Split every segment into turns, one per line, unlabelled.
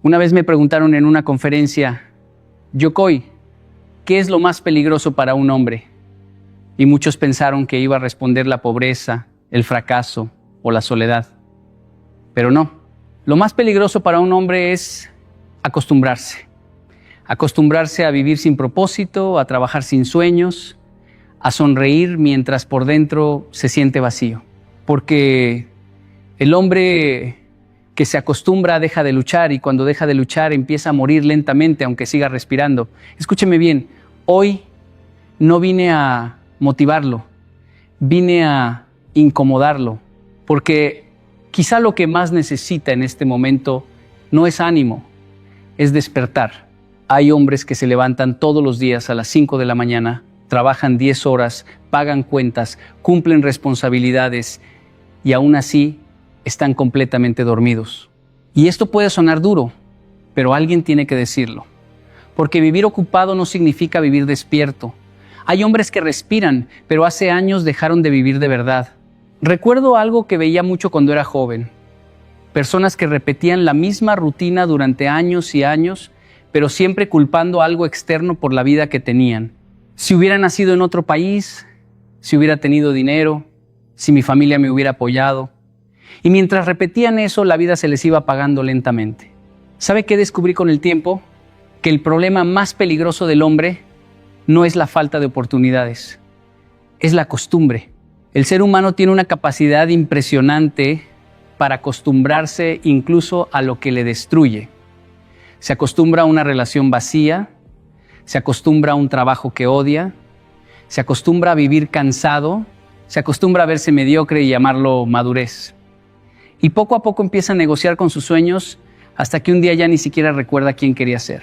Una vez me preguntaron en una conferencia, Yokoi, ¿qué es lo más peligroso para un hombre? Y muchos pensaron que iba a responder la pobreza, el fracaso o la soledad. Pero no, lo más peligroso para un hombre es acostumbrarse. Acostumbrarse a vivir sin propósito, a trabajar sin sueños, a sonreír mientras por dentro se siente vacío. Porque el hombre que se acostumbra deja de luchar y cuando deja de luchar empieza a morir lentamente aunque siga respirando. Escúcheme bien, hoy no vine a motivarlo, vine a incomodarlo, porque quizá lo que más necesita en este momento no es ánimo, es despertar. Hay hombres que se levantan todos los días a las 5 de la mañana, trabajan 10 horas, pagan cuentas, cumplen responsabilidades y aún así están completamente dormidos. Y esto puede sonar duro, pero alguien tiene que decirlo. Porque vivir ocupado no significa vivir despierto. Hay hombres que respiran, pero hace años dejaron de vivir de verdad. Recuerdo algo que veía mucho cuando era joven. Personas que repetían la misma rutina durante años y años, pero siempre culpando a algo externo por la vida que tenían. Si hubiera nacido en otro país, si hubiera tenido dinero, si mi familia me hubiera apoyado. Y mientras repetían eso, la vida se les iba apagando lentamente. ¿Sabe qué descubrí con el tiempo? Que el problema más peligroso del hombre no es la falta de oportunidades, es la costumbre. El ser humano tiene una capacidad impresionante para acostumbrarse incluso a lo que le destruye. Se acostumbra a una relación vacía, se acostumbra a un trabajo que odia, se acostumbra a vivir cansado, se acostumbra a verse mediocre y llamarlo madurez. Y poco a poco empieza a negociar con sus sueños hasta que un día ya ni siquiera recuerda quién quería ser.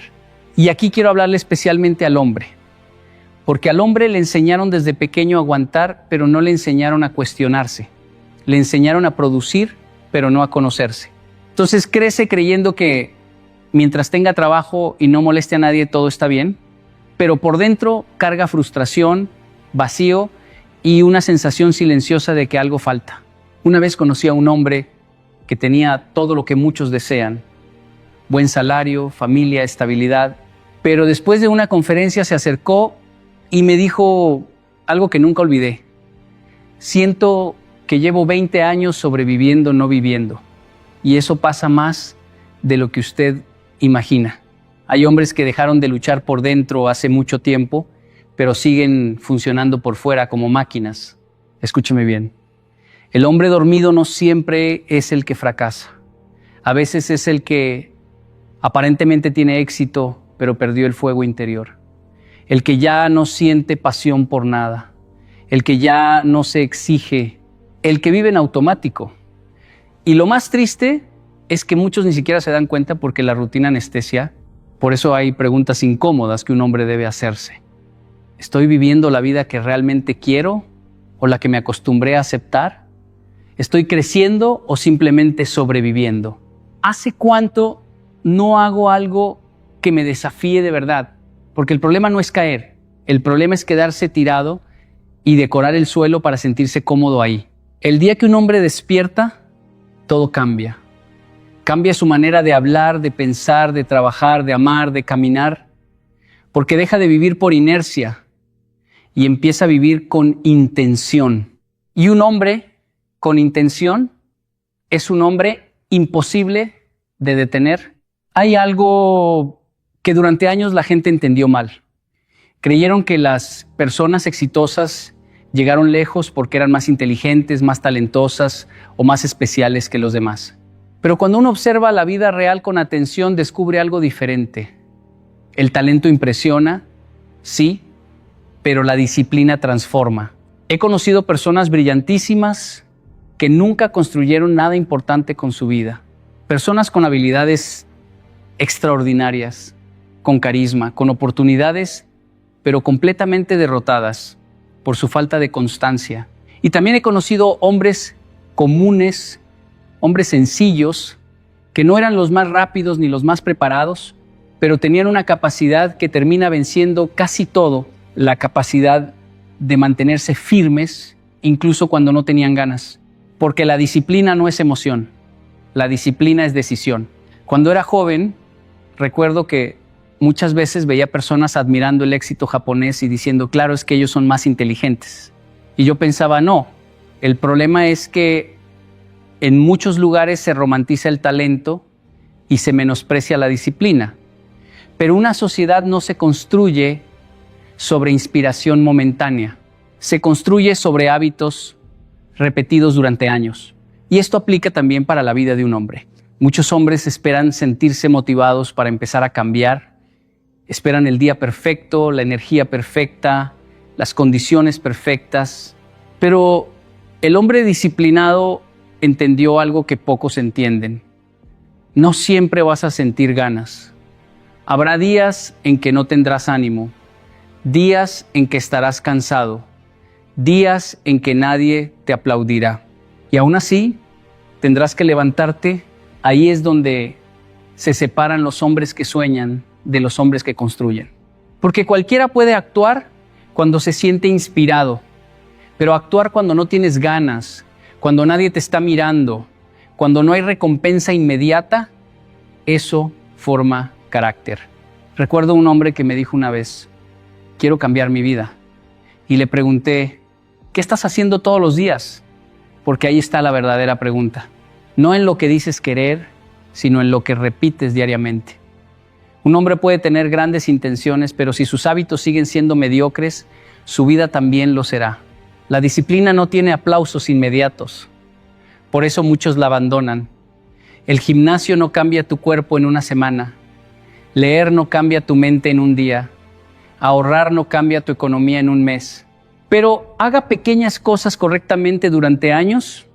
Y aquí quiero hablarle especialmente al hombre, porque al hombre le enseñaron desde pequeño a aguantar, pero no le enseñaron a cuestionarse. Le enseñaron a producir, pero no a conocerse. Entonces crece creyendo que mientras tenga trabajo y no moleste a nadie, todo está bien, pero por dentro carga frustración, vacío y una sensación silenciosa de que algo falta. Una vez conocí a un hombre que tenía todo lo que muchos desean, buen salario, familia, estabilidad, pero después de una conferencia se acercó y me dijo algo que nunca olvidé. Siento que llevo 20 años sobreviviendo, no viviendo, y eso pasa más de lo que usted imagina. Hay hombres que dejaron de luchar por dentro hace mucho tiempo, pero siguen funcionando por fuera como máquinas. Escúcheme bien. El hombre dormido no siempre es el que fracasa. A veces es el que aparentemente tiene éxito, pero perdió el fuego interior. El que ya no siente pasión por nada. El que ya no se exige. El que vive en automático. Y lo más triste es que muchos ni siquiera se dan cuenta porque la rutina anestesia. Por eso hay preguntas incómodas que un hombre debe hacerse. ¿Estoy viviendo la vida que realmente quiero o la que me acostumbré a aceptar? ¿Estoy creciendo o simplemente sobreviviendo? ¿Hace cuánto no hago algo que me desafíe de verdad? Porque el problema no es caer, el problema es quedarse tirado y decorar el suelo para sentirse cómodo ahí. El día que un hombre despierta, todo cambia. Cambia su manera de hablar, de pensar, de trabajar, de amar, de caminar, porque deja de vivir por inercia y empieza a vivir con intención. Y un hombre con intención es un hombre imposible de detener. Hay algo que durante años la gente entendió mal. Creyeron que las personas exitosas llegaron lejos porque eran más inteligentes, más talentosas o más especiales que los demás. Pero cuando uno observa la vida real con atención, descubre algo diferente. El talento impresiona, sí, pero la disciplina transforma. He conocido personas brillantísimas que nunca construyeron nada importante con su vida. Personas con habilidades extraordinarias, con carisma, con oportunidades, pero completamente derrotadas por su falta de constancia. Y también he conocido hombres comunes, hombres sencillos, que no eran los más rápidos ni los más preparados, pero tenían una capacidad que termina venciendo casi todo, la capacidad de mantenerse firmes, incluso cuando no tenían ganas. Porque la disciplina no es emoción, la disciplina es decisión. Cuando era joven, recuerdo que muchas veces veía personas admirando el éxito japonés y diciendo, claro, es que ellos son más inteligentes. Y yo pensaba, no, el problema es que en muchos lugares se romantiza el talento y se menosprecia la disciplina. Pero una sociedad no se construye sobre inspiración momentánea, se construye sobre hábitos repetidos durante años. Y esto aplica también para la vida de un hombre. Muchos hombres esperan sentirse motivados para empezar a cambiar, esperan el día perfecto, la energía perfecta, las condiciones perfectas, pero el hombre disciplinado entendió algo que pocos entienden. No siempre vas a sentir ganas. Habrá días en que no tendrás ánimo, días en que estarás cansado, días en que nadie te aplaudirá. Y aún así, tendrás que levantarte. Ahí es donde se separan los hombres que sueñan de los hombres que construyen. Porque cualquiera puede actuar cuando se siente inspirado, pero actuar cuando no tienes ganas, cuando nadie te está mirando, cuando no hay recompensa inmediata, eso forma carácter. Recuerdo un hombre que me dijo una vez, quiero cambiar mi vida. Y le pregunté, ¿qué estás haciendo todos los días? Porque ahí está la verdadera pregunta. No en lo que dices querer, sino en lo que repites diariamente. Un hombre puede tener grandes intenciones, pero si sus hábitos siguen siendo mediocres, su vida también lo será. La disciplina no tiene aplausos inmediatos. Por eso muchos la abandonan. El gimnasio no cambia tu cuerpo en una semana. Leer no cambia tu mente en un día. Ahorrar no cambia tu economía en un mes. Pero haga pequeñas cosas correctamente durante años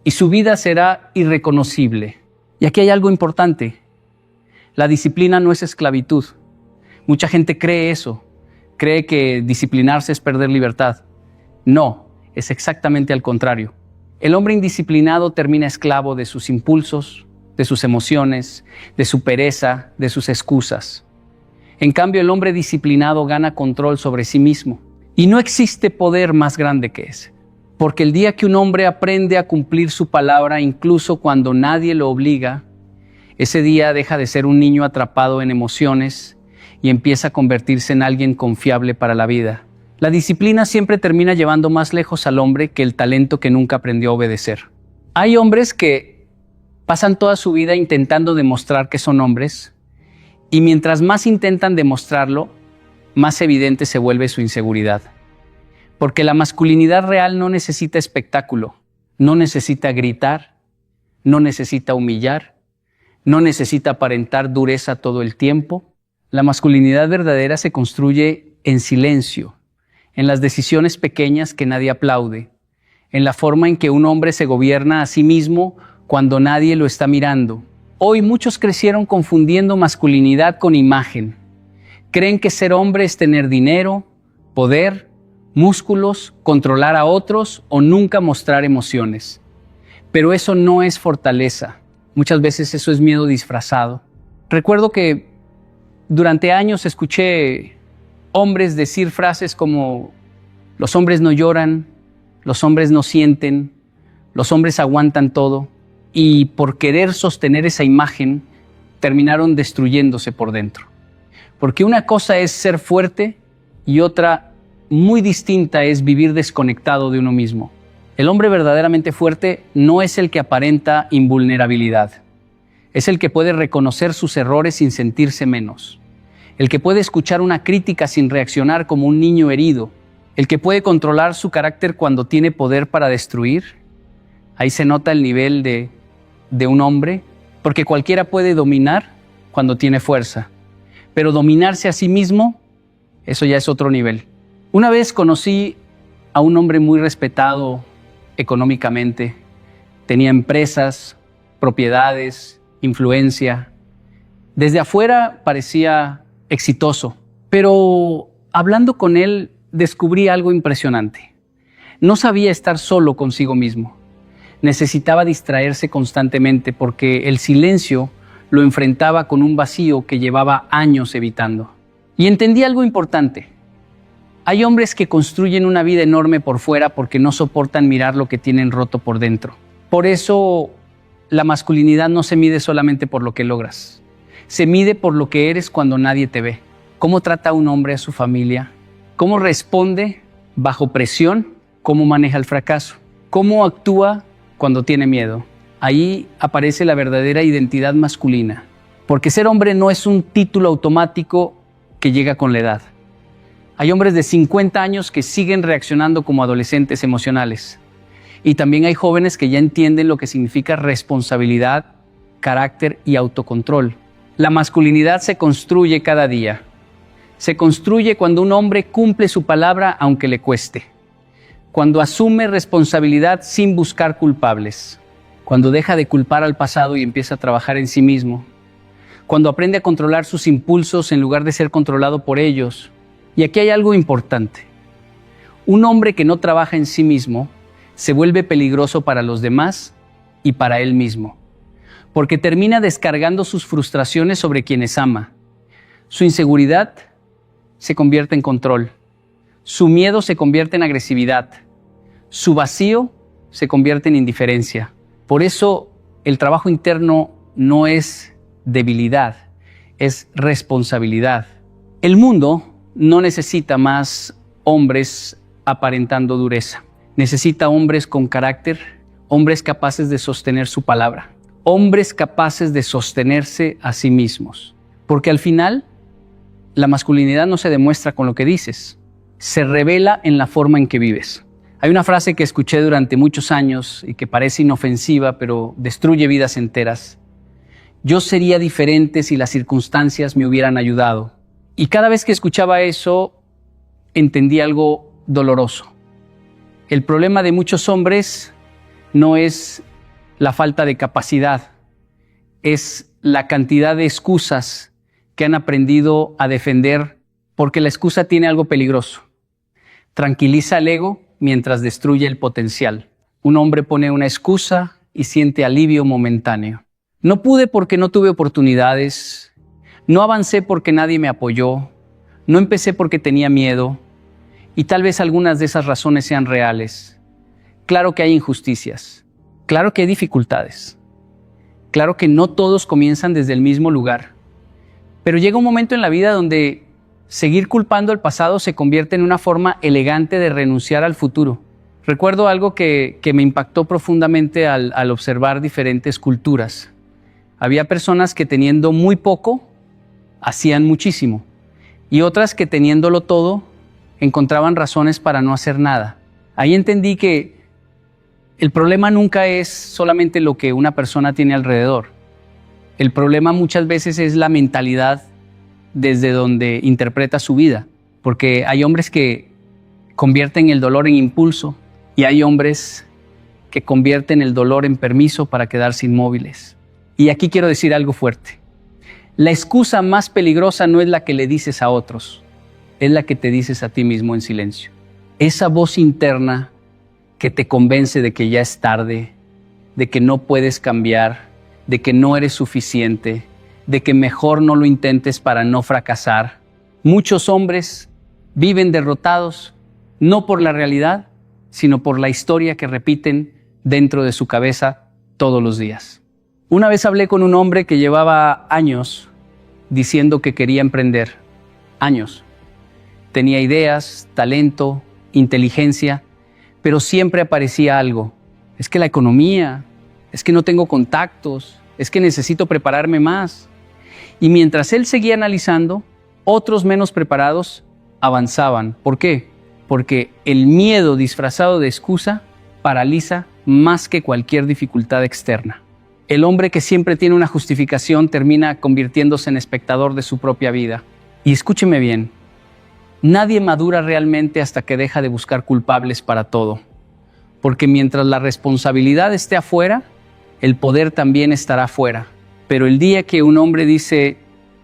y su vida será irreconocible. Y aquí hay algo importante. La disciplina no es esclavitud. Mucha gente cree eso. Cree que disciplinarse es perder libertad. No, es exactamente al contrario. El hombre indisciplinado termina esclavo de sus impulsos, de sus emociones, de su pereza, de sus excusas. En cambio, el hombre disciplinado gana control sobre sí mismo. Y no existe poder más grande que ese. Porque el día que un hombre aprende a cumplir su palabra, incluso cuando nadie lo obliga, ese día deja de ser un niño atrapado en emociones y empieza a convertirse en alguien confiable para la vida. La disciplina siempre termina llevando más lejos al hombre que el talento que nunca aprendió a obedecer. Hay hombres que pasan toda su vida intentando demostrar que son hombres, y mientras más intentan demostrarlo, más evidente se vuelve su inseguridad. Porque la masculinidad real no necesita espectáculo, no necesita gritar, no necesita humillar, no necesita aparentar dureza todo el tiempo. La masculinidad verdadera se construye en silencio, en las decisiones pequeñas que nadie aplaude, en la forma en que un hombre se gobierna a sí mismo cuando nadie lo está mirando. Hoy muchos crecieron confundiendo masculinidad con imagen. Creen que ser hombre es tener dinero, poder, músculos, controlar a otros o nunca mostrar emociones. Pero eso no es fortaleza. Muchas veces eso es miedo disfrazado. Recuerdo que durante años escuché hombres decir frases como los hombres no lloran, los hombres no sienten, los hombres aguantan todo, y por querer sostener esa imagen terminaron destruyéndose por dentro. Porque una cosa es ser fuerte y otra muy distinta es vivir desconectado de uno mismo. El hombre verdaderamente fuerte no es el que aparenta invulnerabilidad. Es el que puede reconocer sus errores sin sentirse menos. El que puede escuchar una crítica sin reaccionar como un niño herido. El que puede controlar su carácter cuando tiene poder para destruir. Ahí se nota el nivel de un hombre, porque cualquiera puede dominar cuando tiene fuerza. Pero dominarse a sí mismo, eso ya es otro nivel. Una vez conocí a un hombre muy respetado económicamente. Tenía empresas, propiedades, influencia. Desde afuera parecía exitoso, pero hablando con él descubrí algo impresionante. No sabía estar solo consigo mismo. Necesitaba distraerse constantemente porque el silencio lo enfrentaba con un vacío que llevaba años evitando. Y entendí algo importante. Hay hombres que construyen una vida enorme por fuera porque no soportan mirar lo que tienen roto por dentro. Por eso la masculinidad no se mide solamente por lo que logras, se mide por lo que eres cuando nadie te ve. ¿Cómo trata un hombre a su familia? ¿Cómo responde bajo presión? ¿Cómo maneja el fracaso? ¿Cómo actúa cuando tiene miedo? Ahí aparece la verdadera identidad masculina. Porque ser hombre no es un título automático que llega con la edad. Hay hombres de 50 años que siguen reaccionando como adolescentes emocionales. Y también hay jóvenes que ya entienden lo que significa responsabilidad, carácter y autocontrol. La masculinidad se construye cada día. Se construye cuando un hombre cumple su palabra aunque le cueste. Cuando asume responsabilidad sin buscar culpables. Cuando deja de culpar al pasado y empieza a trabajar en sí mismo. Cuando aprende a controlar sus impulsos en lugar de ser controlado por ellos. Y aquí hay algo importante. Un hombre que no trabaja en sí mismo se vuelve peligroso para los demás y para él mismo, porque termina descargando sus frustraciones sobre quienes ama. Su inseguridad se convierte en control, su miedo se convierte en agresividad, su vacío se convierte en indiferencia. Por eso el trabajo interno no es debilidad, es responsabilidad. El mundo no necesita más hombres aparentando dureza. Necesita hombres con carácter, hombres capaces de sostener su palabra, hombres capaces de sostenerse a sí mismos. Porque al final, la masculinidad no se demuestra con lo que dices, se revela en la forma en que vives. Hay una frase que escuché durante muchos años y que parece inofensiva, pero destruye vidas enteras. Yo sería diferente si las circunstancias me hubieran ayudado. Y cada vez que escuchaba eso, entendí algo doloroso. El problema de muchos hombres no es la falta de capacidad, es la cantidad de excusas que han aprendido a defender, porque la excusa tiene algo peligroso. Tranquiliza el ego mientras destruye el potencial. Un hombre pone una excusa y siente alivio momentáneo. No pude porque no tuve oportunidades. No avancé porque nadie me apoyó, no empecé porque tenía miedo, y tal vez algunas de esas razones sean reales. Claro que hay injusticias, claro que hay dificultades, claro que no todos comienzan desde el mismo lugar, pero llega un momento en la vida donde seguir culpando al pasado se convierte en una forma elegante de renunciar al futuro. Recuerdo algo que me impactó profundamente al observar diferentes culturas. Había personas que teniendo muy poco, hacían muchísimo, y otras que teniéndolo todo, encontraban razones para no hacer nada. Ahí entendí que el problema nunca es solamente lo que una persona tiene alrededor. El problema muchas veces es la mentalidad desde donde interpreta su vida, porque hay hombres que convierten el dolor en impulso y hay hombres que convierten el dolor en permiso para quedarse inmóviles. Y aquí quiero decir algo fuerte. La excusa más peligrosa no es la que le dices a otros, es la que te dices a ti mismo en silencio. Esa voz interna que te convence de que ya es tarde, de que no puedes cambiar, de que no eres suficiente, de que mejor no lo intentes para no fracasar. Muchos hombres viven derrotados, no por la realidad, sino por la historia que repiten dentro de su cabeza todos los días. Una vez hablé con un hombre que llevaba años diciendo que quería emprender. Años. Tenía ideas, talento, inteligencia, pero siempre aparecía algo. Es que la economía, es que no tengo contactos, es que necesito prepararme más. Y mientras él seguía analizando, otros menos preparados avanzaban. ¿Por qué? Porque el miedo disfrazado de excusa paraliza más que cualquier dificultad externa. El hombre que siempre tiene una justificación termina convirtiéndose en espectador de su propia vida. Y escúcheme bien, nadie madura realmente hasta que deja de buscar culpables para todo. Porque mientras la responsabilidad esté afuera, el poder también estará afuera. Pero el día que un hombre dice,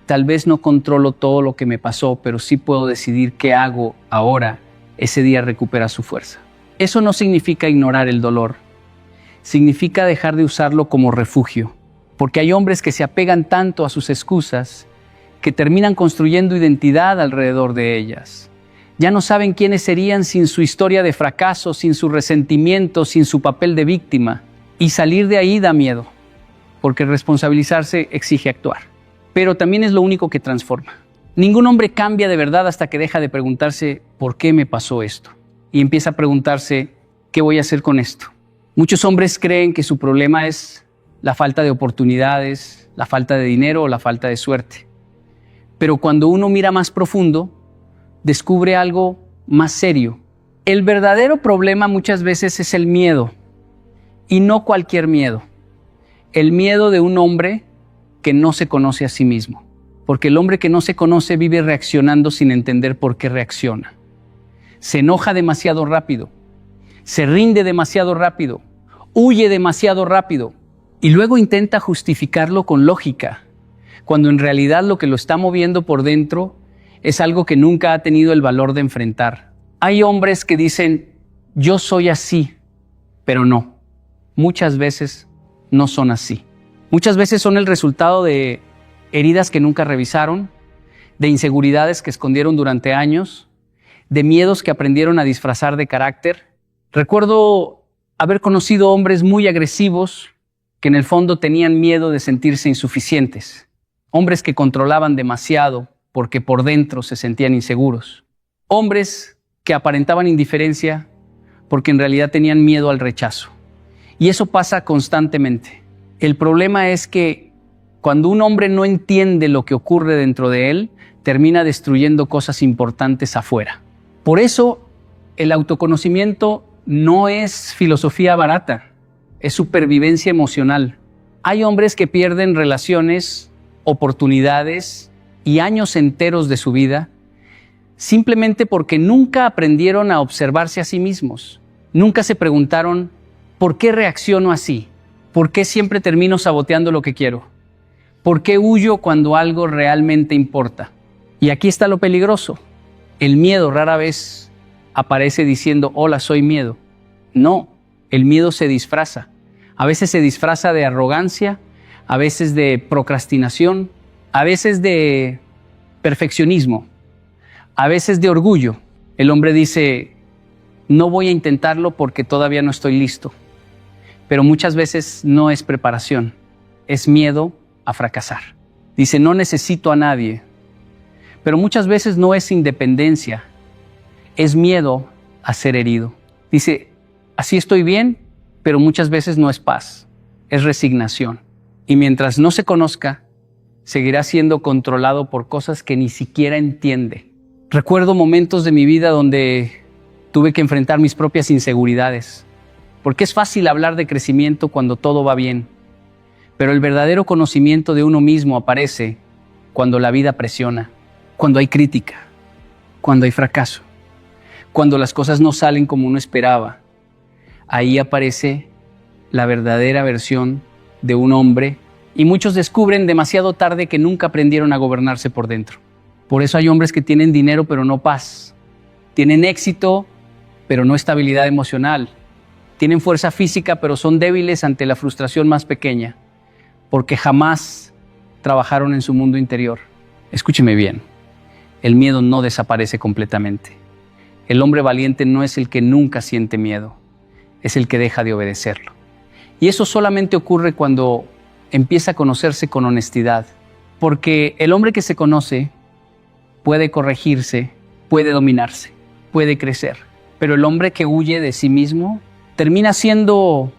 tal vez no controlo todo lo que me pasó, pero sí puedo decidir qué hago ahora, ese día recupera su fuerza. Eso no significa ignorar el dolor. Significa dejar de usarlo como refugio, porque hay hombres que se apegan tanto a sus excusas que terminan construyendo identidad alrededor de ellas. Ya no saben quiénes serían sin su historia de fracaso, sin su resentimiento, sin su papel de víctima. Y salir de ahí da miedo, porque responsabilizarse exige actuar. pero también es lo único que transforma. Ningún hombre cambia de verdad hasta que deja de preguntarse ¿por qué me pasó esto? Y empieza a preguntarse ¿qué voy a hacer con esto? Muchos hombres creen que su problema es la falta de oportunidades, la falta de dinero o la falta de suerte. Pero cuando uno mira más profundo, descubre algo más serio. El verdadero problema muchas veces es el miedo, y no cualquier miedo. El miedo de un hombre que no se conoce a sí mismo. Porque el hombre que no se conoce vive reaccionando sin entender por qué reacciona. Se enoja demasiado rápido, se rinde demasiado rápido, huye demasiado rápido y luego intenta justificarlo con lógica, cuando en realidad lo que lo está moviendo por dentro es algo que nunca ha tenido el valor de enfrentar. Hay hombres que dicen, yo soy así, pero no. Muchas veces no son así. Muchas veces son el resultado de heridas que nunca revisaron, de inseguridades que escondieron durante años, de miedos que aprendieron a disfrazar de carácter. Recuerdo haber conocido hombres muy agresivos que en el fondo tenían miedo de sentirse insuficientes. Hombres que controlaban demasiado porque por dentro se sentían inseguros. Hombres que aparentaban indiferencia porque en realidad tenían miedo al rechazo. Y eso pasa constantemente. El problema es que cuando un hombre no entiende lo que ocurre dentro de él, termina destruyendo cosas importantes afuera. Por eso, el autoconocimiento no es filosofía barata, es supervivencia emocional. Hay hombres que pierden relaciones, oportunidades y años enteros de su vida simplemente porque nunca aprendieron a observarse a sí mismos. Nunca se preguntaron, ¿por qué reacciono así? ¿Por qué siempre termino saboteando lo que quiero? ¿Por qué huyo cuando algo realmente importa? Y aquí está lo peligroso. El miedo rara vez aparece diciendo, hola, soy miedo. No, el miedo se disfraza. A veces se disfraza de arrogancia, a veces de procrastinación, a veces de perfeccionismo, a veces de orgullo. El hombre dice, no voy a intentarlo porque todavía no estoy listo. Pero muchas veces no es preparación, es miedo a fracasar. Dice, no necesito a nadie. Pero muchas veces no es independencia, es miedo a ser herido. Dice, así estoy bien, pero muchas veces no es paz, es resignación. Y mientras no se conozca, seguirá siendo controlado por cosas que ni siquiera entiende. Recuerdo momentos de mi vida donde tuve que enfrentar mis propias inseguridades, porque es fácil hablar de crecimiento cuando todo va bien, pero el verdadero conocimiento de uno mismo aparece cuando la vida presiona, cuando hay crítica, cuando hay fracaso, cuando las cosas no salen como uno esperaba. Ahí aparece la verdadera versión de un hombre y muchos descubren demasiado tarde que nunca aprendieron a gobernarse por dentro. Por eso hay hombres que tienen dinero pero no paz, tienen éxito pero no estabilidad emocional, tienen fuerza física pero son débiles ante la frustración más pequeña, porque jamás trabajaron en su mundo interior. Escúcheme bien, el miedo no desaparece completamente. El hombre valiente no es el que nunca siente miedo, es el que deja de obedecerlo. Y eso solamente ocurre cuando empieza a conocerse con honestidad, porque el hombre que se conoce puede corregirse, puede dominarse, puede crecer, pero el hombre que huye de sí mismo termina siendo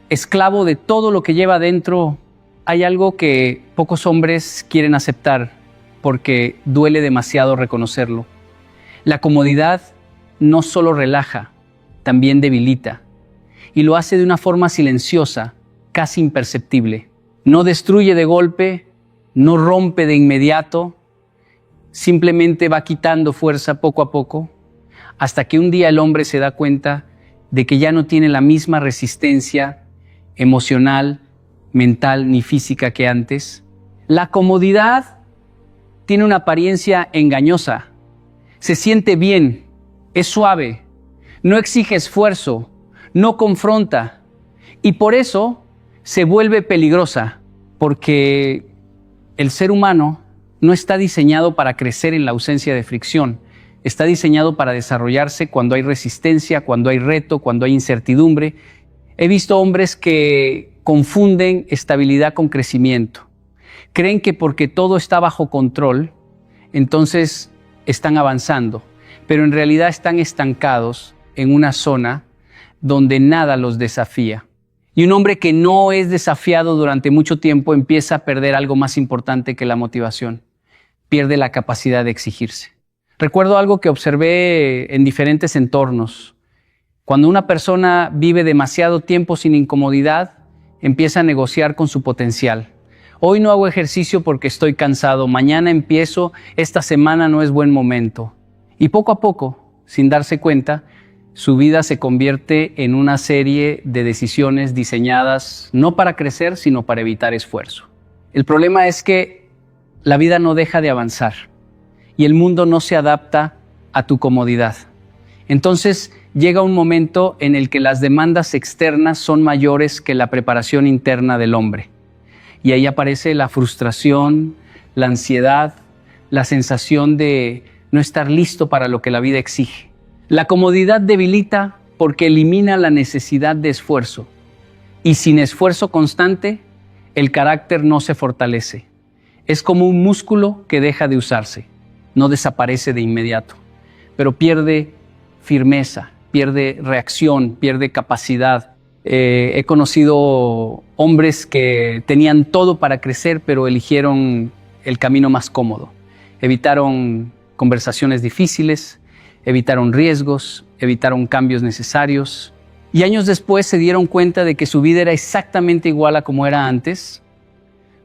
esclavo de todo lo que lleva dentro. Hay algo que pocos hombres quieren aceptar porque duele demasiado reconocerlo. La comodidad no solo relaja, también debilita, y lo hace de una forma silenciosa, casi imperceptible. No destruye de golpe, no rompe de inmediato, simplemente va quitando fuerza poco a poco, hasta que un día el hombre se da cuenta de que ya no tiene la misma resistencia emocional, mental ni física que antes. La comodidad tiene una apariencia engañosa, se siente bien, es suave, no exige esfuerzo, no confronta y por eso se vuelve peligrosa, porque el ser humano no está diseñado para crecer en la ausencia de fricción, está diseñado para desarrollarse cuando hay resistencia, cuando hay reto, cuando hay incertidumbre. He visto hombres que confunden estabilidad con crecimiento, Creen que porque todo está bajo control, entonces están avanzando, pero en realidad están estancados en una zona donde nada los desafía. Y un hombre que no es desafiado durante mucho tiempo empieza a perder algo más importante que la motivación. Pierde la capacidad de exigirse. Recuerdo algo que observé en diferentes entornos. Cuando una persona vive demasiado tiempo sin incomodidad, empieza a negociar con su potencial. Hoy no hago ejercicio porque estoy cansado, mañana empiezo, esta semana no es buen momento. Y poco a poco, sin darse cuenta, su vida se convierte en una serie de decisiones diseñadas no para crecer, sino para evitar esfuerzo. El problema es que la vida no deja de avanzar y el mundo no se adapta a tu comodidad. Entonces llega un momento en el que las demandas externas son mayores que la preparación interna del hombre. Y ahí aparece la frustración, la ansiedad, la sensación de no estar listo para lo que la vida exige. La comodidad debilita porque elimina la necesidad de esfuerzo. Y sin esfuerzo constante, el carácter no se fortalece. Es como un músculo que deja de usarse. No desaparece de inmediato, pero pierde firmeza, pierde reacción, pierde capacidad. He conocido hombres que tenían todo para crecer, pero eligieron el camino más cómodo. Evitaron conversaciones difíciles, evitaron riesgos, evitaron cambios necesarios. Y años después se dieron cuenta de que su vida era exactamente igual a como era antes,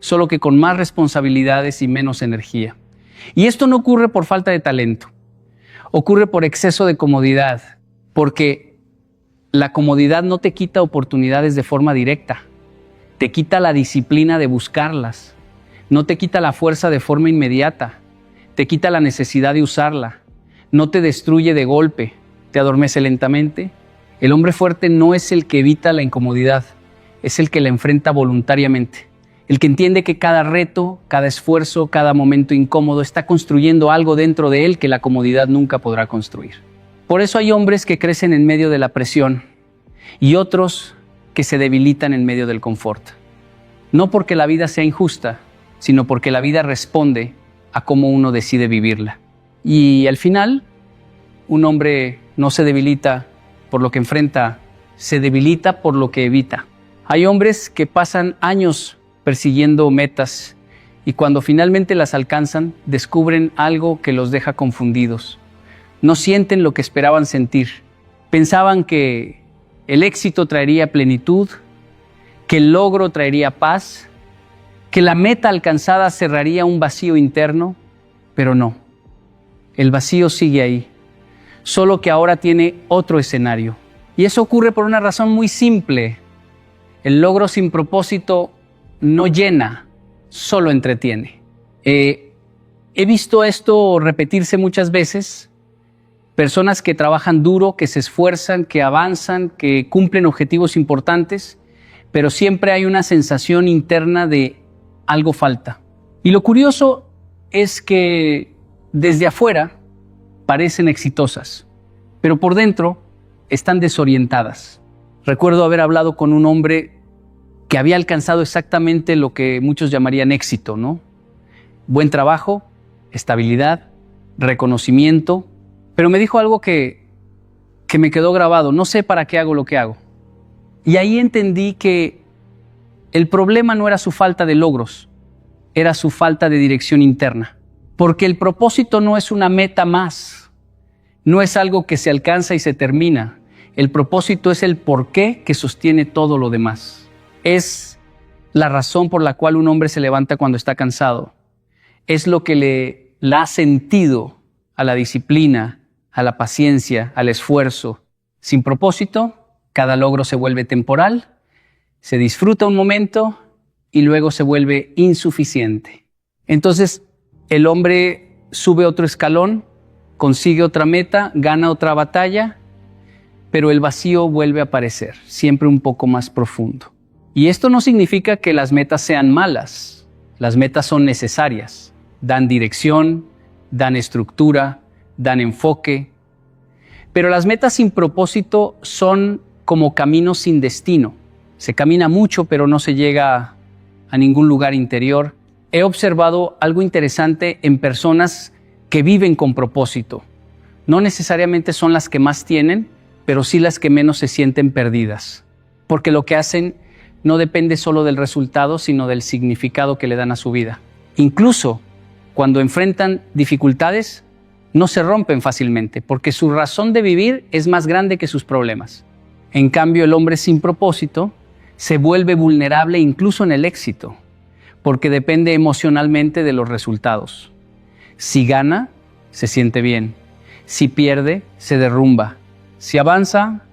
solo que con más responsabilidades y menos energía. Y esto no ocurre por falta de talento, ocurre por exceso de comodidad, porque la comodidad no te quita oportunidades de forma directa, te quita la disciplina de buscarlas, no te quita la fuerza de forma inmediata, te quita la necesidad de usarla, no te destruye de golpe, te adormece lentamente. El hombre fuerte no es el que evita la incomodidad, es el que la enfrenta voluntariamente, el que entiende que cada reto, cada esfuerzo, cada momento incómodo está construyendo algo dentro de él que la comodidad nunca podrá construir. Por eso hay hombres que crecen en medio de la presión y otros que se debilitan en medio del confort. No porque la vida sea injusta, sino porque la vida responde a cómo uno decide vivirla. Y al final, un hombre no se debilita por lo que enfrenta, se debilita por lo que evita. Hay hombres que pasan años persiguiendo metas y cuando finalmente las alcanzan, descubren algo que los deja confundidos. No sienten lo que esperaban sentir. Pensaban que el éxito traería plenitud, que el logro traería paz, que la meta alcanzada cerraría un vacío interno, pero no. El vacío sigue ahí, solo que ahora tiene otro escenario. Y eso ocurre por una razón muy simple. El logro sin propósito no llena, solo entretiene. He visto esto repetirse muchas veces. Personas que trabajan duro, que se esfuerzan, que avanzan, que cumplen objetivos importantes, pero siempre hay una sensación interna de algo falta. Y lo curioso es que desde afuera parecen exitosas, pero por dentro están desorientadas. Recuerdo haber hablado con un hombre que había alcanzado exactamente lo que muchos llamarían éxito, ¿no? Buen trabajo, estabilidad, reconocimiento, pero me dijo algo que me quedó grabado. No sé para qué hago lo que hago. Y ahí entendí que el problema no era su falta de logros, era su falta de dirección interna. Porque el propósito no es una meta más, no es algo que se alcanza y se termina. El propósito es el porqué que sostiene todo lo demás. Es la razón por la cual un hombre se levanta cuando está cansado. Es lo que le da sentido a la disciplina, a la paciencia, al esfuerzo. Sin propósito, cada logro se vuelve temporal, se disfruta un momento y luego se vuelve insuficiente. Entonces, el hombre sube otro escalón, consigue otra meta, gana otra batalla, pero el vacío vuelve a aparecer, siempre un poco más profundo. Y esto no significa que las metas sean malas. Las metas son necesarias, dan dirección, dan estructura, dan enfoque. Pero las metas sin propósito son como caminos sin destino. Se camina mucho, pero no se llega a ningún lugar interior. he observado algo interesante en personas que viven con propósito. No necesariamente son las que más tienen, pero sí las que menos se sienten perdidas. Porque lo que hacen no depende solo del resultado, sino del significado que le dan a su vida. Incluso cuando enfrentan dificultades, no se rompen fácilmente, porque su razón de vivir es más grande que sus problemas. En cambio, el hombre sin propósito se vuelve vulnerable incluso en el éxito, porque depende emocionalmente de los resultados. Si gana, se siente bien. Si pierde, se derrumba. Si avanza,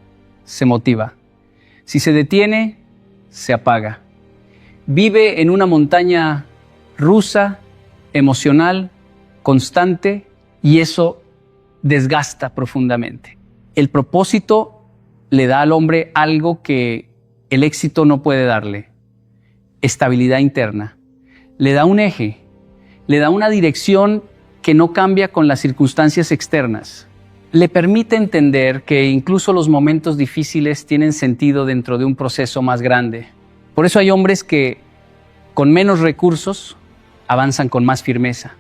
se motiva. Si se detiene, se apaga. Vive en una montaña rusa, emocional, constante, y eso desgasta profundamente. El propósito le da al hombre algo que el éxito no puede darle: estabilidad interna. Le da un eje, le da una dirección que no cambia con las circunstancias externas. Le permite entender que incluso los momentos difíciles tienen sentido dentro de un proceso más grande. Por eso hay hombres que con menos recursos avanzan con más firmeza,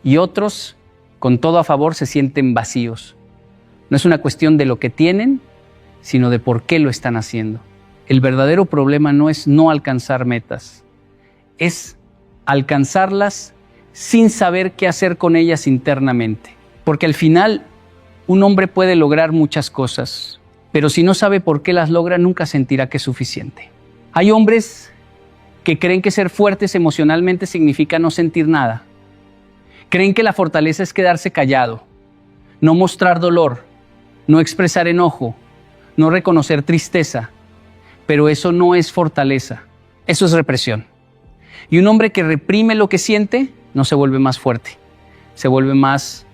y otros, con todo a favor, se sienten vacíos. No es una cuestión de lo que tienen, sino de por qué lo están haciendo. El verdadero problema no es no alcanzar metas, es alcanzarlas sin saber qué hacer con ellas internamente. Porque al final, un hombre puede lograr muchas cosas, pero si no sabe por qué las logra, nunca sentirá que es suficiente. Hay hombres que creen que ser fuertes emocionalmente significa no sentir nada. Creen que la fortaleza es quedarse callado, no mostrar dolor, no expresar enojo, no reconocer tristeza. Pero eso no es fortaleza, eso es represión. Y un hombre que reprime lo que siente no se vuelve más fuerte, se vuelve más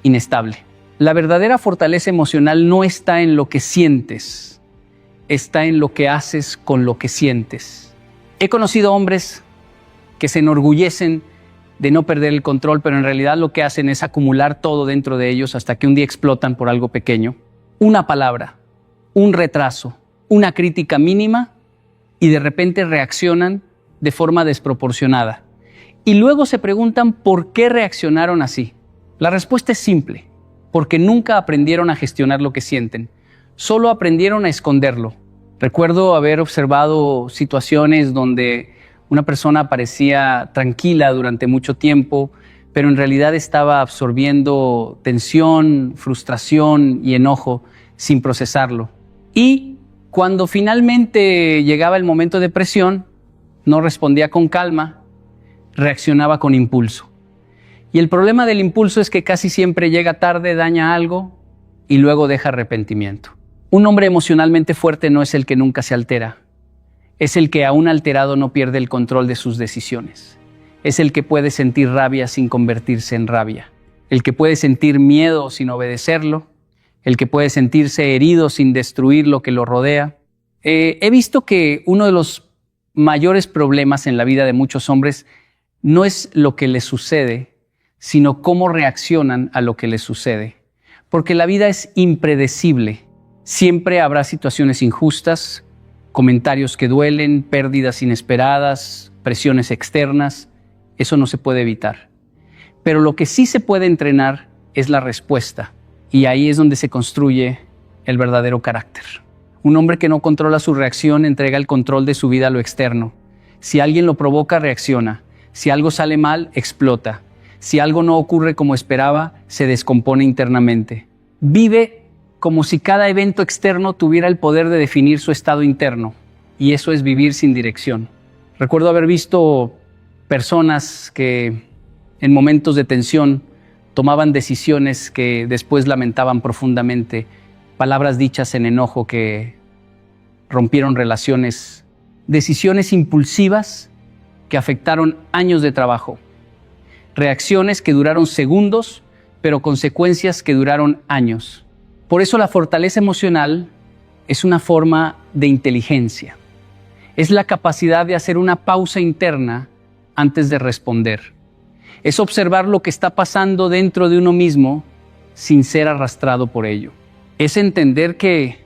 inestable. La verdadera fortaleza emocional no está en lo que sientes, está en lo que haces con lo que sientes. He conocido hombres que se enorgullecen de no perder el control, pero en realidad lo que hacen es acumular todo dentro de ellos hasta que un día explotan por algo pequeño. Una palabra, un retraso, una crítica mínima, y de repente reaccionan de forma desproporcionada. Y luego se preguntan por qué reaccionaron así. La respuesta es simple: porque nunca aprendieron a gestionar lo que sienten, solo aprendieron a esconderlo. Recuerdo haber observado situaciones donde una persona parecía tranquila durante mucho tiempo, pero en realidad estaba absorbiendo tensión, frustración y enojo sin procesarlo. Y cuando finalmente llegaba el momento de presión, no respondía con calma, reaccionaba con impulso. Y el problema del impulso es que casi siempre llega tarde, daña algo y luego deja arrepentimiento. Un hombre emocionalmente fuerte no es el que nunca se altera. Es el que, aún alterado, no pierde el control de sus decisiones. Es el que puede sentir rabia sin convertirse en rabia. El que puede sentir miedo sin obedecerlo. El que puede sentirse herido sin destruir lo que lo rodea. He visto que uno de los mayores problemas en la vida de muchos hombres no es lo que les sucede, sino cómo reaccionan a lo que les sucede. Porque la vida es impredecible. Siempre habrá situaciones injustas, comentarios que duelen, pérdidas inesperadas, presiones externas. Eso no se puede evitar. Pero lo que sí se puede entrenar es la respuesta. Y ahí es donde se construye el verdadero carácter. Un hombre que no controla su reacción entrega el control de su vida a lo externo. Si alguien lo provoca, reacciona. Si algo sale mal, explota. Si algo no ocurre como esperaba, se descompone internamente. Vive como si cada evento externo tuviera el poder de definir su estado interno. Y eso es vivir sin dirección. Recuerdo haber visto personas que en momentos de tensión tomaban decisiones que después lamentaban profundamente, palabras dichas en enojo que rompieron relaciones, decisiones impulsivas que afectaron años de trabajo, reacciones que duraron segundos, pero consecuencias que duraron años. Por eso la fortaleza emocional es una forma de inteligencia. Es la capacidad de hacer una pausa interna antes de responder. Es observar lo que está pasando dentro de uno mismo sin ser arrastrado por ello. Es entender que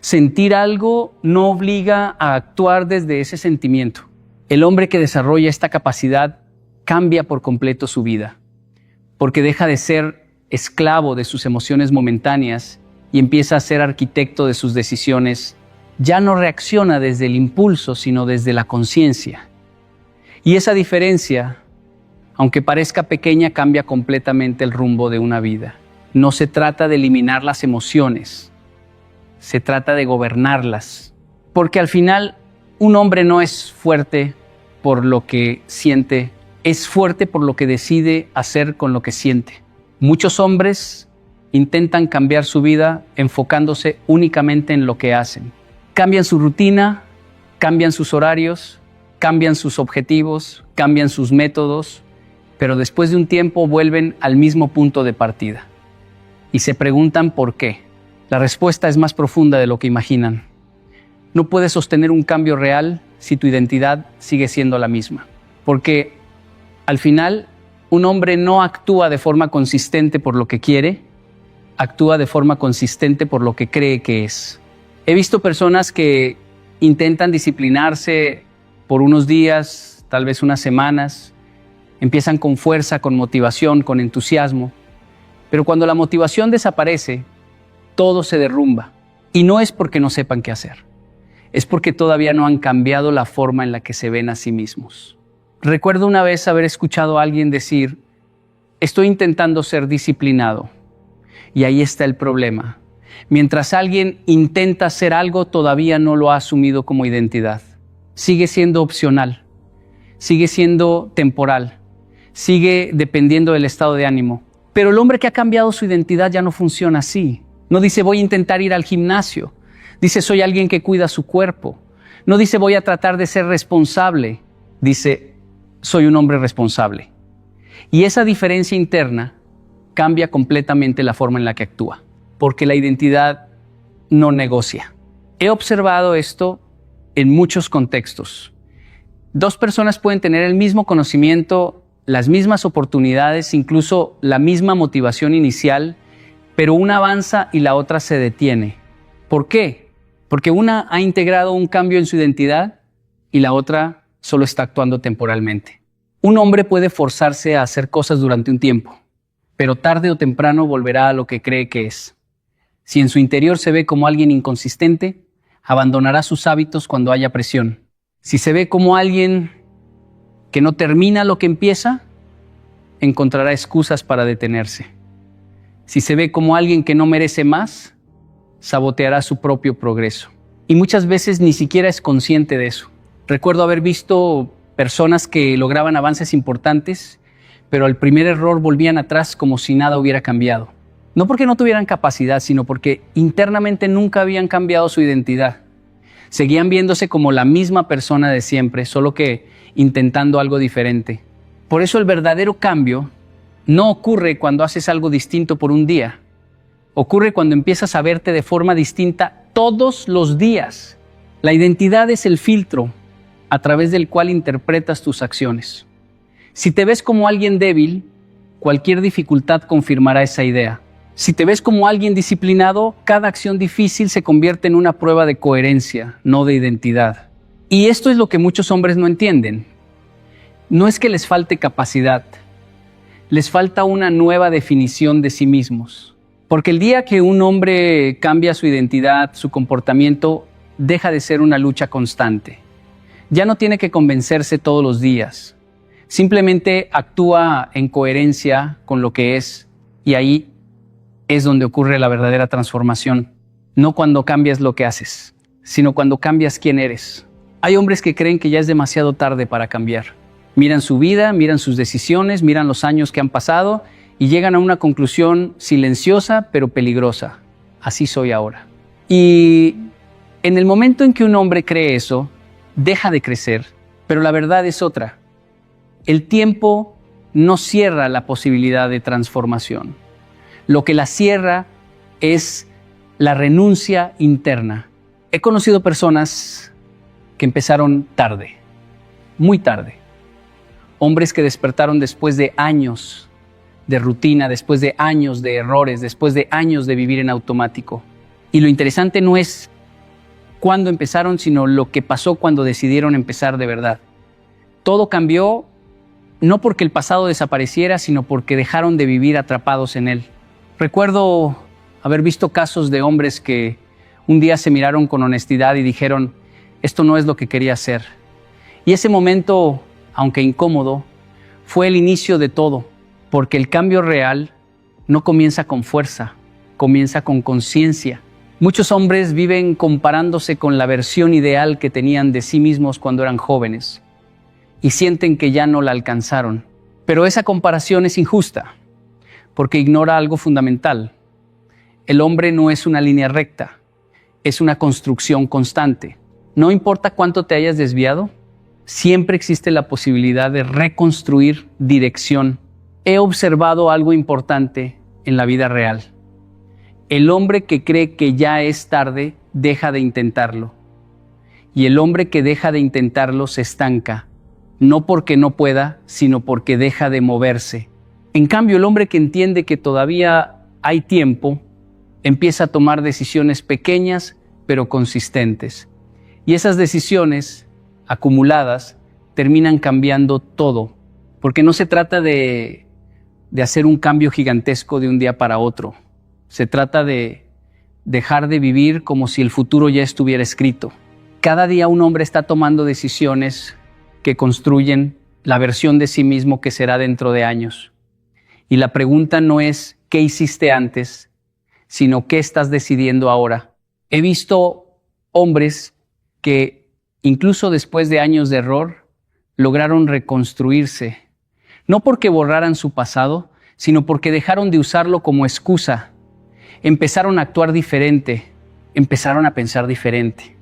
sentir algo no obliga a actuar desde ese sentimiento. El hombre que desarrolla esta capacidad cambia por completo su vida, porque deja de ser esclavo de sus emociones momentáneas y empieza a ser arquitecto de sus decisiones. Ya no reacciona desde el impulso, sino desde la conciencia. Y esa diferencia, aunque parezca pequeña, cambia completamente el rumbo de una vida. No se trata de eliminar las emociones, se trata de gobernarlas. Porque al final, un hombre no es fuerte por lo que siente, es fuerte por lo que decide hacer con lo que siente. Muchos hombres intentan cambiar su vida enfocándose únicamente en lo que hacen. Cambian su rutina, cambian sus horarios, cambian sus objetivos, cambian sus métodos, pero después de un tiempo vuelven al mismo punto de partida. Y se preguntan por qué. La respuesta es más profunda de lo que imaginan. No puedes sostener un cambio real si tu identidad sigue siendo la misma. Porque al final, un hombre no actúa de forma consistente por lo que quiere, actúa de forma consistente por lo que cree que es. He visto personas que intentan disciplinarse por unos días, tal vez unas semanas, empiezan con fuerza, con motivación, con entusiasmo, pero cuando la motivación desaparece, todo se derrumba. Y no es porque no sepan qué hacer, es porque todavía no han cambiado la forma en la que se ven a sí mismos. Recuerdo una vez haber escuchado a alguien decir, estoy intentando ser disciplinado, y ahí está el problema. Mientras alguien intenta hacer algo, todavía no lo ha asumido como identidad. Sigue siendo opcional, sigue siendo temporal, sigue dependiendo del estado de ánimo. Pero el hombre que ha cambiado su identidad ya no funciona así. No dice voy a intentar ir al gimnasio, dice soy alguien que cuida su cuerpo. No dice voy a tratar de ser responsable, dice soy un hombre responsable. Y esa diferencia interna cambia completamente la forma en la que actúa, porque la identidad no negocia. He observado esto en muchos contextos. Dos personas pueden tener el mismo conocimiento, las mismas oportunidades, incluso la misma motivación inicial, pero una avanza y la otra se detiene. ¿Por qué? Porque una ha integrado un cambio en su identidad y la otra solo está actuando temporalmente. Un hombre puede forzarse a hacer cosas durante un tiempo, pero tarde o temprano volverá a lo que cree que es. Si en su interior se ve como alguien inconsistente, abandonará sus hábitos cuando haya presión. Si se ve como alguien que no termina lo que empieza, encontrará excusas para detenerse. Si se ve como alguien que no merece más, saboteará su propio progreso. Y muchas veces ni siquiera es consciente de eso. Recuerdo haber visto personas que lograban avances importantes, pero al primer error volvían atrás como si nada hubiera cambiado. No porque no tuvieran capacidad, sino porque internamente nunca habían cambiado su identidad. Seguían viéndose como la misma persona de siempre, solo que intentando algo diferente. Por eso el verdadero cambio no ocurre cuando haces algo distinto por un día. Ocurre cuando empiezas a verte de forma distinta todos los días. La identidad es el filtro a través del cual interpretas tus acciones. Si te ves como alguien débil, cualquier dificultad confirmará esa idea. Si te ves como alguien disciplinado, cada acción difícil se convierte en una prueba de coherencia, no de identidad. Y esto es lo que muchos hombres no entienden. No es que les falte capacidad, les falta una nueva definición de sí mismos. Porque el día que un hombre cambia su identidad, su comportamiento, deja de ser una lucha constante. Ya no tiene que convencerse todos los días. Simplemente actúa en coherencia con lo que es, y ahí es donde ocurre la verdadera transformación. No cuando cambias lo que haces, sino cuando cambias quién eres. Hay hombres que creen que ya es demasiado tarde para cambiar. Miran su vida, miran sus decisiones, miran los años que han pasado y llegan a una conclusión silenciosa pero peligrosa. Así soy ahora. Y en el momento en que un hombre cree eso, deja de crecer, pero la verdad es otra. El tiempo no cierra la posibilidad de transformación. Lo que la cierra es la renuncia interna. He conocido personas que empezaron tarde, muy tarde. Hombres que despertaron después de años de rutina, después de años de errores, después de años de vivir en automático. Y lo interesante no es cuándo empezaron, sino lo que pasó cuando decidieron empezar de verdad. Todo cambió no porque el pasado desapareciera, sino porque dejaron de vivir atrapados en él. Recuerdo haber visto casos de hombres que un día se miraron con honestidad y dijeron, esto no es lo que quería hacer. Y ese momento, aunque incómodo, fue el inicio de todo, porque el cambio real no comienza con fuerza, comienza con conciencia. Muchos hombres viven comparándose con la versión ideal que tenían de sí mismos cuando eran jóvenes y sienten que ya no la alcanzaron. Pero esa comparación es injusta, porque ignora algo fundamental. El hombre no es una línea recta, es una construcción constante. No importa cuánto te hayas desviado, siempre existe la posibilidad de reconstruir dirección. He observado algo importante en la vida real. El hombre que cree que ya es tarde, deja de intentarlo. Y el hombre que deja de intentarlo se estanca, no porque no pueda, sino porque deja de moverse. En cambio, el hombre que entiende que todavía hay tiempo, empieza a tomar decisiones pequeñas, pero consistentes. Y esas decisiones acumuladas terminan cambiando todo, porque no se trata de hacer un cambio gigantesco de un día para otro. Se trata de dejar de vivir como si el futuro ya estuviera escrito. Cada día un hombre está tomando decisiones que construyen la versión de sí mismo que será dentro de años. Y la pregunta no es ¿qué hiciste antes?, sino ¿qué estás decidiendo ahora? He visto hombres que incluso después de años de error lograron reconstruirse, no porque borraran su pasado, sino porque dejaron de usarlo como excusa. Empezaron a actuar diferente, empezaron a pensar diferente,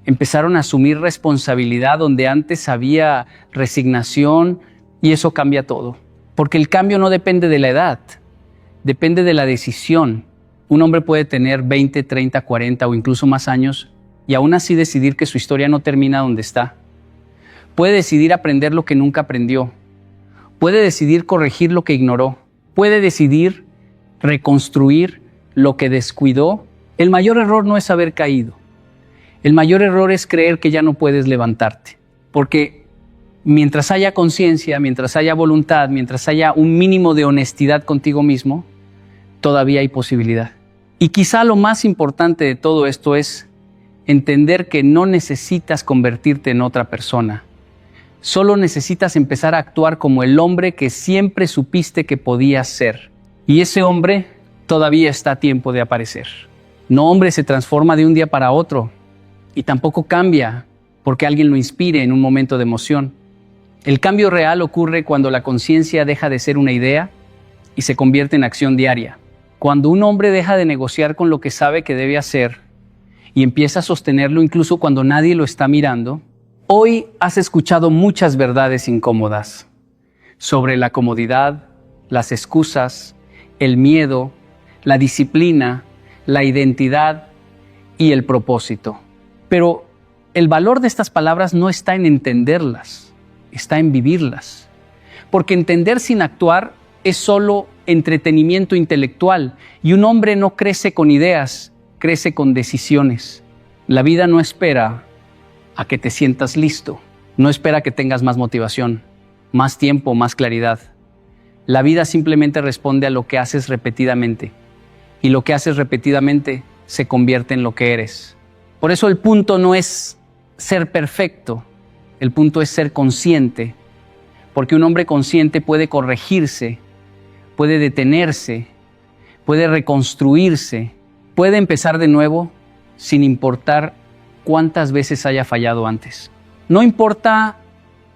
empezaron a asumir responsabilidad donde antes había resignación, y eso cambia todo. Porque el cambio no depende de la edad, depende de la decisión. Un hombre puede tener 20, 30, 40 o incluso más años y aún así decidir que su historia no termina donde está. Puede decidir aprender lo que nunca aprendió. Puede decidir corregir lo que ignoró. Puede decidir reconstruir lo que descuidó. El mayor error no es haber caído. El mayor error es creer que ya no puedes levantarte. Porque mientras haya conciencia, mientras haya voluntad, mientras haya un mínimo de honestidad contigo mismo, todavía hay posibilidad. Y quizá lo más importante de todo esto es entender que no necesitas convertirte en otra persona. Solo necesitas empezar a actuar como el hombre que siempre supiste que podías ser. Y ese hombre todavía está a tiempo de aparecer. No, hombre, se transforma de un día para otro y tampoco cambia porque alguien lo inspire en un momento de emoción. El cambio real ocurre cuando la conciencia deja de ser una idea y se convierte en acción diaria. Cuando un hombre deja de negociar con lo que sabe que debe hacer y empieza a sostenerlo incluso cuando nadie lo está mirando. Hoy has escuchado muchas verdades incómodas sobre la comodidad, las excusas, el miedo, la disciplina, la identidad y el propósito. Pero el valor de estas palabras no está en entenderlas, está en vivirlas. Porque entender sin actuar es solo entretenimiento intelectual y un hombre no crece con ideas, crece con decisiones. La vida no espera a que te sientas listo, no espera que tengas más motivación, más tiempo, más claridad. La vida simplemente responde a lo que haces repetidamente y lo que haces repetidamente se convierte en lo que eres. Por eso el punto no es ser perfecto, el punto es ser consciente, porque un hombre consciente puede corregirse, puede detenerse, puede reconstruirse, puede empezar de nuevo sin importar cuántas veces haya fallado antes. No importa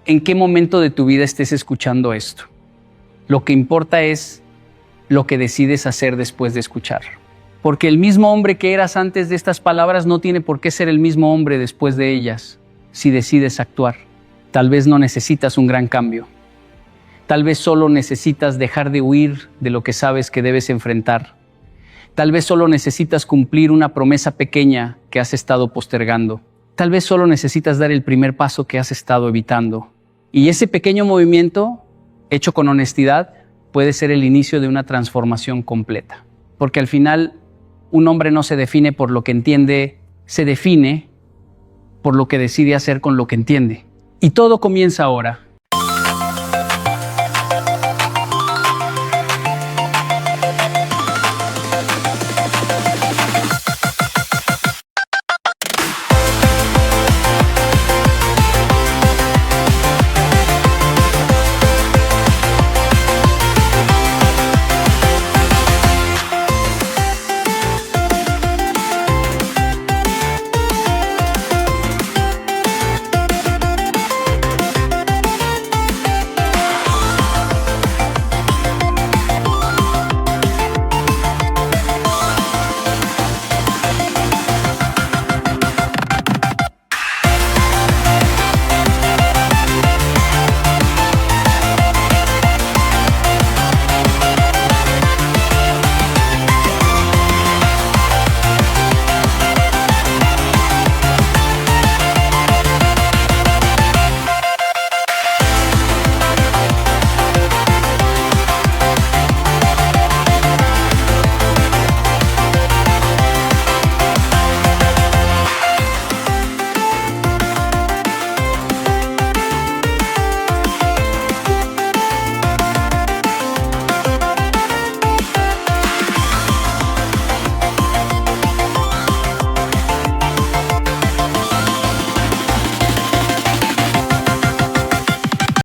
en qué momento de tu vida estés escuchando esto. Lo que importa es lo que decides hacer después de escuchar. Porque el mismo hombre que eras antes de estas palabras no tiene por qué ser el mismo hombre después de ellas si decides actuar. Tal vez no necesitas un gran cambio. Tal vez solo necesitas dejar de huir de lo que sabes que debes enfrentar. Tal vez solo necesitas cumplir una promesa pequeña que has estado postergando. Tal vez solo necesitas dar el primer paso que has estado evitando. Y ese pequeño movimiento, hecho con honestidad, puede ser el inicio de una transformación completa. Porque al final, un hombre no se define por lo que entiende, se define por lo que decide hacer con lo que entiende. Y todo comienza ahora.